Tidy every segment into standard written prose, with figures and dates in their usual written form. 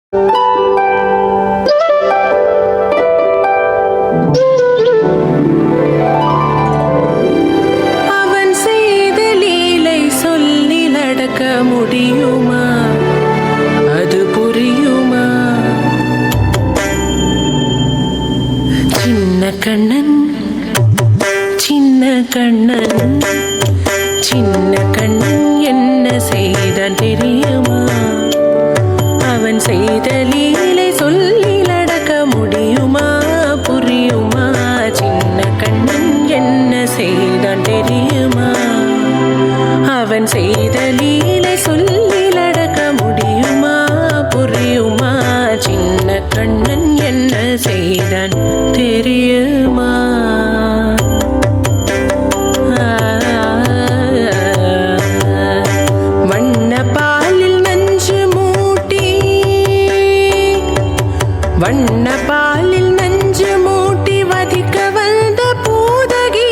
அவன் செய்த லீலை சொல்லி நடக்க முடியுமா? அது புரியுமா? சின்ன கண்ணன் சின்ன கண்ணன் சின்ன கண்ணன் என்ன செய்தான் தெரியுமா? அவன் செய்த லீலை சொல்லி நடக்க முடியுமா? புரியுமா? சின்ன கண்ணன் என்ன செய்தான் தெரியுமா? அவன் செய்த லீலை சொல்லி நடக்க முடியுமா? புரியுமா? சின்ன கண்ணன் என்ன செய்தான் தெரியுமா? வண்ண பாலில் நஞ்சு மூட்டி வதிக்க வந்த பூதகி.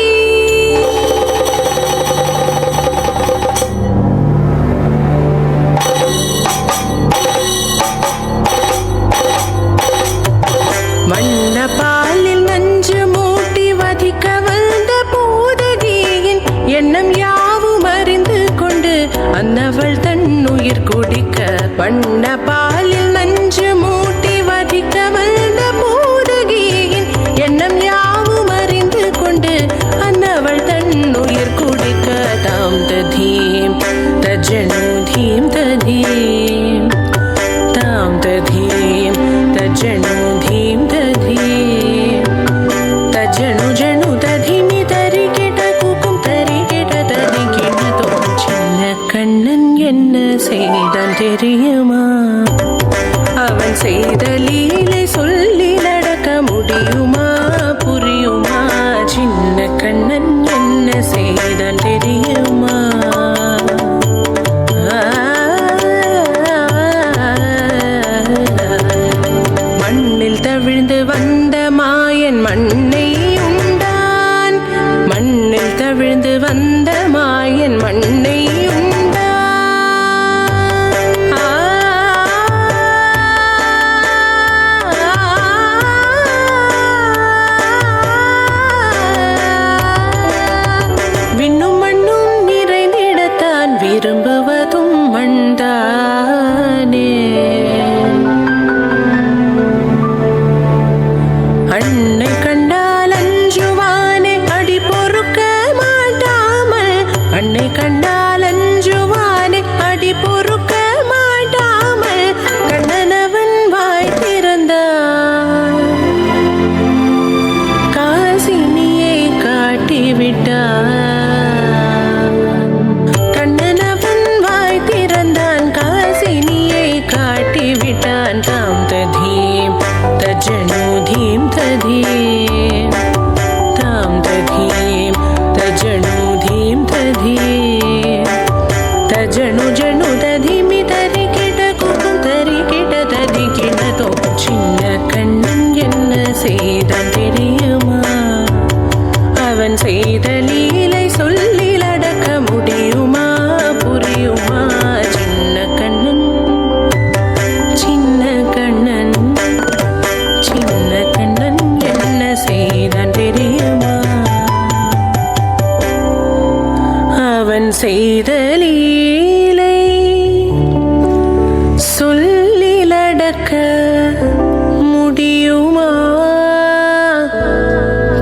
வண்ண பாலில் நஞ்சு மூட்டி வதிக்க வந்த பூதகியின் எண்ணம் யாவும் அறிந்து கொண்டு அன்னவள் தன் உயிர் குடிக்க. வண்ண பாலில் நஞ்சு மூட்டி வதிக்க வந்த பூதகியின் எண்ணம் யாவும் அறிந்து கொண்டு அன்னவள் தன் உயிர் குடிக்க. தாம் ததீம் தஜனு தீம் ததீம் தாம் ததீம் தஜனு தீம் ததீம் தஜனு ஜனு ததிமி தரிகிட குக்கும் தரிகிட ததிகிட தோ. சின்ன கண்ணன் என்ன செய்தான் தெரியுமா? அவன் செய்த லீலை சொல்லி நடக்க முடியுமா? புரியுமா? சின்ன கண்ணன் என்ன செய்தான் தெரியுமா? மண்ணில் தவிழ்ந்து வந்த மாயன் மண்ணை உண்டான். மண்ணில் தவிழ்ந்து வந்த மாயன் மண்ணை உண்டான். விண்ணும் மண்ணும் நிறைந்திடத்தான் விரும்புவதும் மண்தானே. அன்னை கண்டால் அஞ்சுவானே அடி பொறுக்க மாட்டாமல். அன்னை கண்டால் அஞ்சுவானே அடி பொறுக்க மாட்டாமல் கண்ணனவன் வாய் திறந்தான். காசினியை காட்டிவிட்டான். கண்ணனவன் வாய் திறந்தான். காசினியை காட்டிவிட்டான். தாம் ததீம் தஜனு தீம் ததீம் தாம் ததீம் தஜனு தீம் ததீம் தஜனு ஜனு ததிமி தரிகிட குக்கும் தரிகிட ததிகிட தோ. சின்ன கண்ணன் என்ன செய்தான் தெரியுமா? அவன் செய்த லீலை சொல்லி நடக்க முடியுமா? புரியுமா? சின்ன கண்ணன் சின்ன கண்ணன் சின்ன கண்ணன் என்ன செய்தான் தெரியுமா? அவன் செய்த லீலை சொல்லி நடக்க முடியுமா?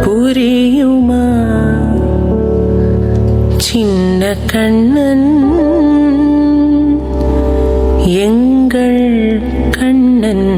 புரியுமா? சின்ன கண்ணன் எங்கள் கண்ணன்.